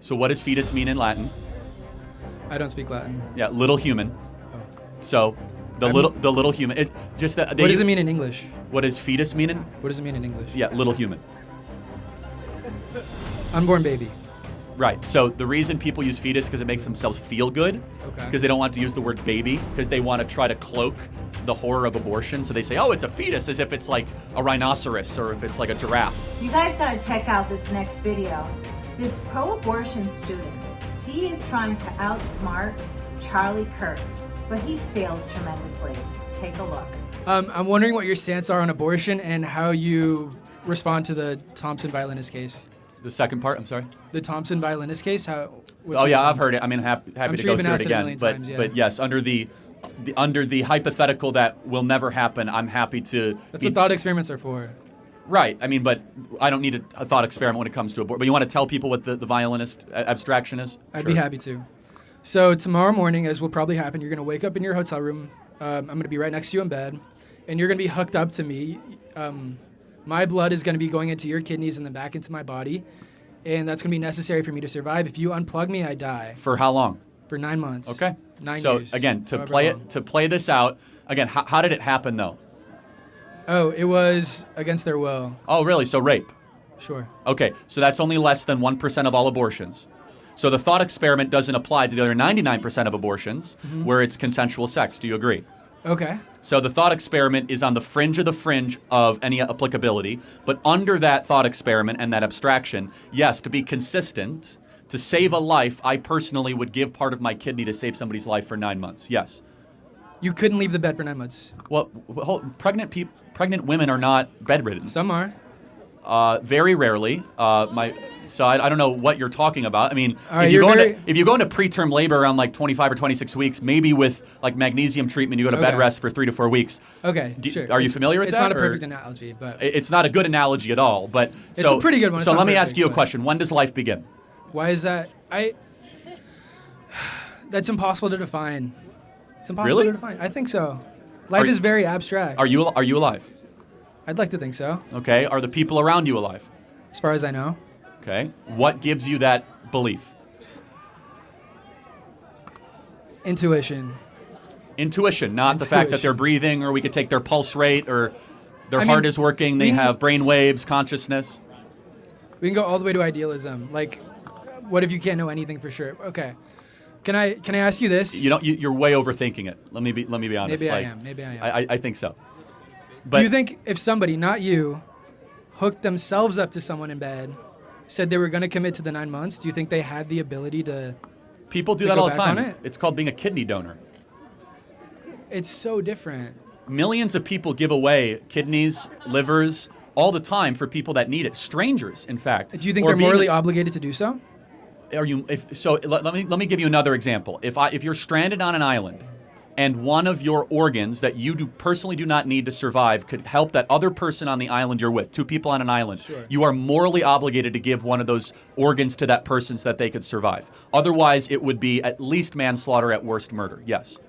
So what does fetus mean in Latin? I don't speak Latin. Yeah, little human. Oh. So the little human. What does it mean in English? What does fetus mean in? What does it mean in English? Yeah, little human. Unborn baby. Right. So the reason people use fetus because it makes themselves feel good. Okay. Because they don't want to use the word baby because they want to try to cloak the horror of abortion. So they say, oh, it's a fetus, as if it's like a rhinoceros or if it's like a giraffe. You guys gotta check out this next video. This pro-abortion student, he is trying to outsmart Charlie Kirk, but he fails tremendously. Take a look. I'm wondering what your stance are on abortion and how you respond to the Thompson violinist case. The second part, I'm sorry? The Thompson violinist case? Oh yeah, I've heard it. I mean, happy to sure go through it again. But yes, under the hypothetical that will never happen, I'm happy to. That's what thought experiments are for. Right. I mean, but I don't need a thought experiment when it comes to abortion. But you want to tell people what the violinist abstraction is? I'd be happy to. So tomorrow morning, as will probably happen, you're going to wake up in your hotel room. I'm going to be right next to you in bed, and you're going to be hooked up to me. My blood is going to be going into your kidneys and then back into my body, and that's going to be necessary for me to survive. If you unplug me, I die. For how long? For 9 months. Okay. 9 so years. Again, to long. play this out, again, how did it happen though? Oh, it was against their will. Oh, really? So rape? Sure. Okay, so that's only less than 1% of all abortions. So the thought experiment doesn't apply to the other 99% of abortions where it's consensual sex. Do you agree? Okay. So the thought experiment is on the fringe of any applicability, but under that thought experiment and that abstraction, yes, to be consistent, to save a life, I personally would give part of my kidney to save somebody's life for 9 months. Yes. You couldn't leave the bed for 9 months. Well, pregnant women are not bedridden. Some are. Very rarely. So I don't know what you're talking about. I mean, right, if you go into preterm labor around like 25 or 26 weeks, maybe with like magnesium treatment, you go to bed rest for 3 to 4 weeks. Okay, sure. Are you familiar with that? It's not a perfect analogy, but it's not a good analogy at all. But it's a pretty good one. So let me ask you a question. When does life begin? Why is that? That's impossible to define. It's impossible to define. I think so. Life is very abstract. Are you alive? I'd like to think so. Okay. Are the people around you alive? As far as I know. Okay. What gives you that belief? Intuition. Intuition, not the fact that they're breathing, or we could take their pulse rate, or their heart is working, they have brain waves, consciousness. We can go all the way to idealism. Like, what if you can't know anything for sure? Okay. Can I ask you this? You're way overthinking it. Let me be honest. Maybe I am. I think so. But do you think if somebody, not you, hooked themselves up to someone in bed, said they were going to commit to the 9 months, do you think they had the ability to? People do that all the time. It's called being a kidney donor. It's so different. Millions of people give away kidneys, livers, all the time for people that need it. Strangers, in fact. Do you think they're morally obligated to do so? Let me give you another example. If you're stranded on an island, and one of your organs that you personally do not need to survive could help that other person on the island you're with, 2 people on an island, sure. You are morally obligated to give one of those organs to that person so that they could survive. Otherwise, it would be at least manslaughter, at worst murder. Yes.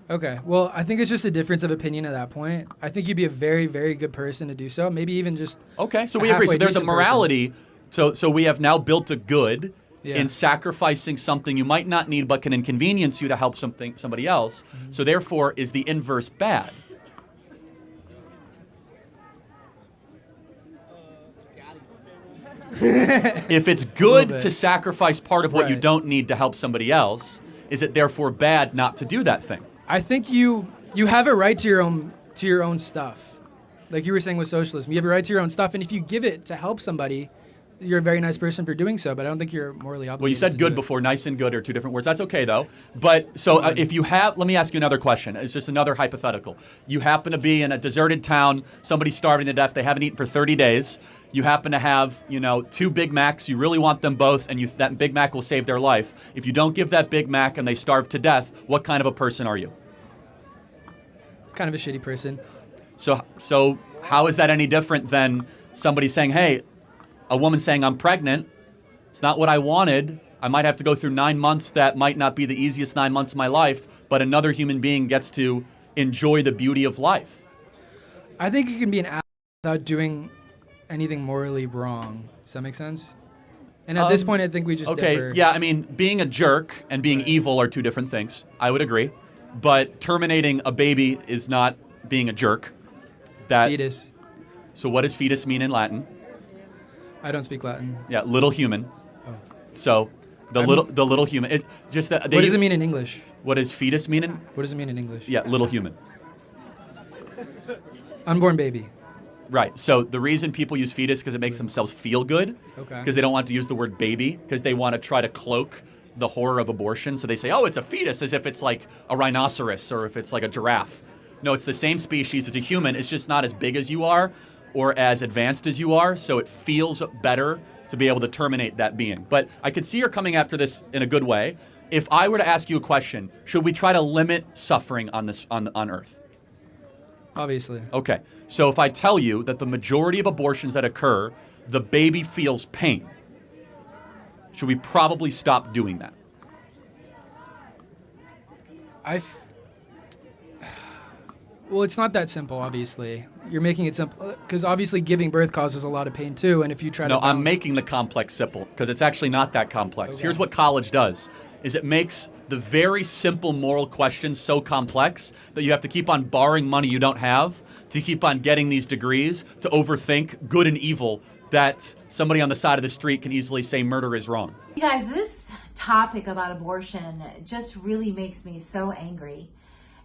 Okay. Well, I think it's just a difference of opinion at that point. I think you'd be a very, very good person to do so. Maybe even just okay. So we agree. So there's a morality. So we have now built a good. Yeah. In sacrificing something you might not need but can inconvenience you to help somebody else. Mm-hmm. So therefore, is the inverse bad? If it's good to sacrifice part of what you don't need to help somebody else, is it therefore bad not to do that thing? I think you have a right to your own stuff. Like you were saying with socialism, you have a right to your own stuff, and if you give it to help somebody, you're a very nice person for doing so, but I don't think you're morally obligated. Well, you said good before. Nice and good are 2 different words. That's okay, though. But so if you have, let me ask you another question. It's just another hypothetical. You happen to be in a deserted town. Somebody's starving to death. They haven't eaten for 30 days. You happen to have, 2 Big Macs. You really want them both, and that Big Mac will save their life. If you don't give that Big Mac and they starve to death, what kind of a person are you? Kind of a shitty person. So how is that any different than somebody saying, hey, a woman saying, I'm pregnant, it's not what I wanted. I might have to go through 9 months that might not be the easiest 9 months of my life, but another human being gets to enjoy the beauty of life. I think you can be an ass without doing anything morally wrong. Does that make sense? And at this point, I think we just Okay, differ. yeah, I mean, being a jerk and being evil are two different things. I would agree. But terminating a baby is not being a jerk. Fetus. So what does fetus mean in Latin? I don't speak Latin. Yeah, little human. Oh. So the little human. What does it mean in English? What does fetus mean in? What does it mean in English? Yeah, little human. Unborn baby. Right. So the reason people use fetus because it makes themselves feel good. Okay. Because they don't want to use the word baby because they want to try to cloak the horror of abortion. So they say, oh, it's a fetus, as if it's like a rhinoceros or if it's like a giraffe. No, it's the same species as a human. It's just not as big as you are or as advanced as you are. So it feels better to be able to terminate that being. But I could see her coming after this in a good way. If I were to ask you a question, should we try to limit suffering on Earth? Obviously. Okay, so if I tell you that the majority of abortions that occur, the baby feels pain, should we probably stop doing that? Well, it's not that simple, obviously. You're making it simple, because obviously giving birth causes a lot of pain too, and if you try to... No, I'm making the complex simple, because it's actually not that complex. Okay. Here's what college does, is it makes the very simple moral questions so complex that you have to keep on borrowing money you don't have, to keep on getting these degrees, to overthink good and evil, that somebody on the side of the street can easily say murder is wrong. You guys, this topic about abortion just really makes me so angry.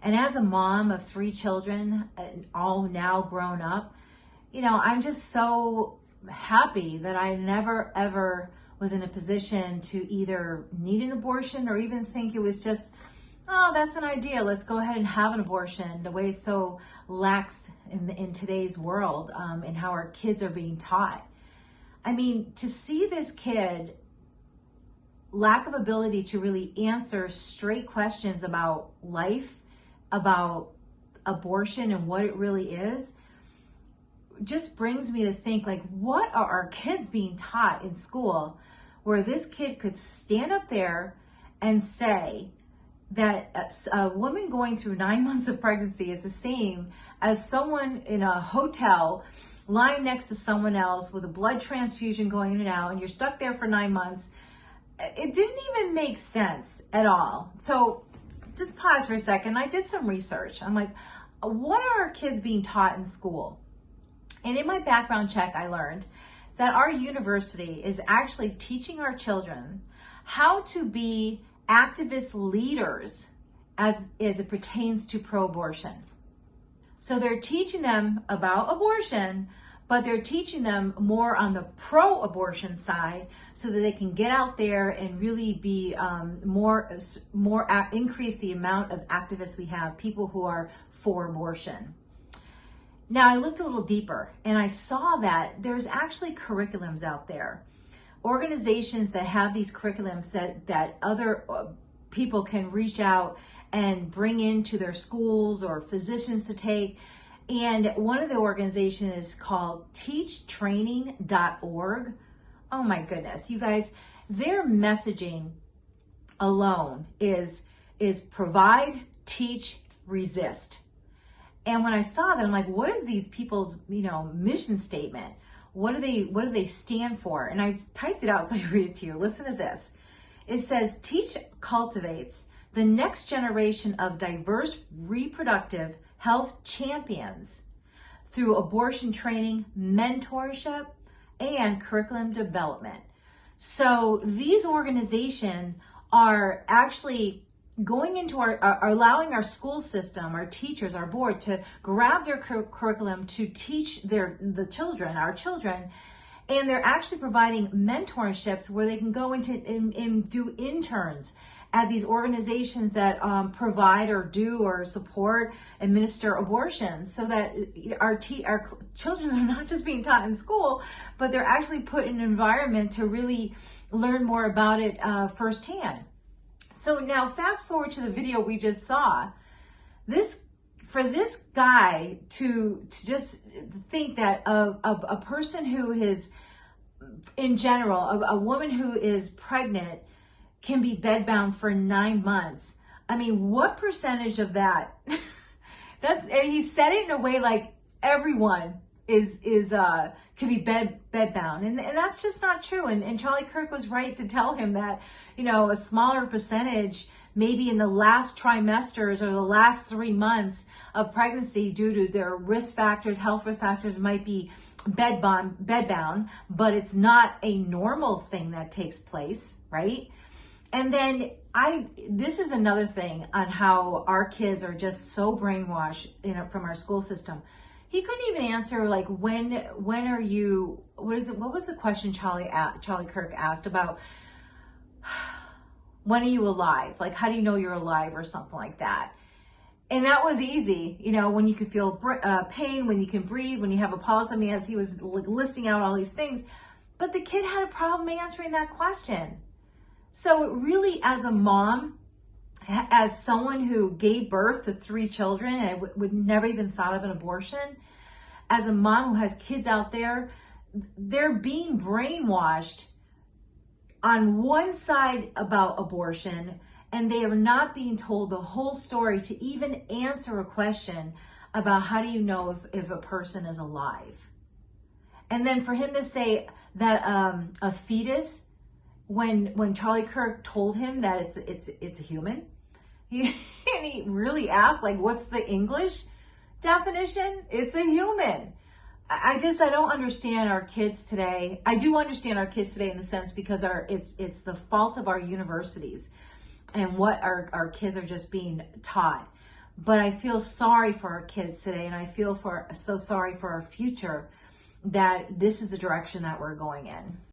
And as a mom of 3 children, all now grown up, you know, I'm just so happy that I never ever was in a position to either need an abortion or even think it was just, oh, that's an idea, let's go ahead and have an abortion, the way it's so lax in today's world, and how our kids are being taught. I mean, to see this kid lack of ability to really answer straight questions about life, about abortion and what it really is, just brings me to think, like, what are our kids being taught in school where this kid could stand up there and say that a woman going through 9 months of pregnancy is the same as someone in a hotel lying next to someone else with a blood transfusion going in and out, and you're stuck there for 9 months. It didn't even make sense at all. So just pause for a second. I did some research. I'm like, what are our kids being taught in school? And in my background check, I learned that our university is actually teaching our children how to be activist leaders as it pertains to pro-abortion. So they're teaching them about abortion, but they're teaching them more on the pro-abortion side so that they can get out there and really be increase the amount of activists we have, people who are for abortion. Now, I looked a little deeper and I saw that there's actually curriculums out there, organizations that have these curriculums that other people can reach out and bring into their schools or physicians to take. And one of the organizations is called teachtraining.org. Oh my goodness, you guys, their messaging alone is provide, teach, resist. And when I saw that, I'm like, what is these people's, mission statement? What do they stand for? And I typed it out so I read it to you. Listen to this. It says, Teach cultivates the next generation of diverse reproductive health champions through abortion training, mentorship, and curriculum development. So these organizations are actually going into are allowing our school system, our teachers, our board to grab their curriculum to teach our children, and they're actually providing mentorships where they can go into and do interns at these organizations that provide or do or support, administer abortions, so that our children are not just being taught in school, but they're actually put in an environment to really learn more about it firsthand. So now fast forward to the video we just saw. For this guy to just think that a person who is, in general, a woman who is pregnant can be bedbound for 9 months. I mean, what percentage of that? He said it in a way like everyone could be bedbound, and that's just not true. And Charlie Kirk was right to tell him that, a smaller percentage, maybe in the last trimesters or the last 3 months of pregnancy, due to their risk factors, health risk factors, might be bedbound, but it's not a normal thing that takes place, right? And then this is another thing on how our kids are just so brainwashed, from our school system. He couldn't even answer, like, when are you, what was the question Charlie Kirk asked about, when are you alive? Like, how do you know you're alive, or something like that? And that was easy, when you can feel pain, when you can breathe, when you have a pulse. I mean, as he was listing out all these things, but the kid had a problem answering that question. So it really, as a mom, as someone who gave birth to 3 children and would never even thought of an abortion, as a mom who has kids out there, they're being brainwashed on one side about abortion, and they are not being told the whole story to even answer a question about how do you know if a person is alive. And then for him to say that a fetus, when Charlie Kirk told him that it's a human, and he really asked, like, what's the English definition? It's a human. I don't understand our kids today. I do understand our kids today in the sense because it's the fault of our universities and what our kids are just being taught. But I feel sorry for our kids today, and I feel so sorry for our future, that this is the direction that we're going in.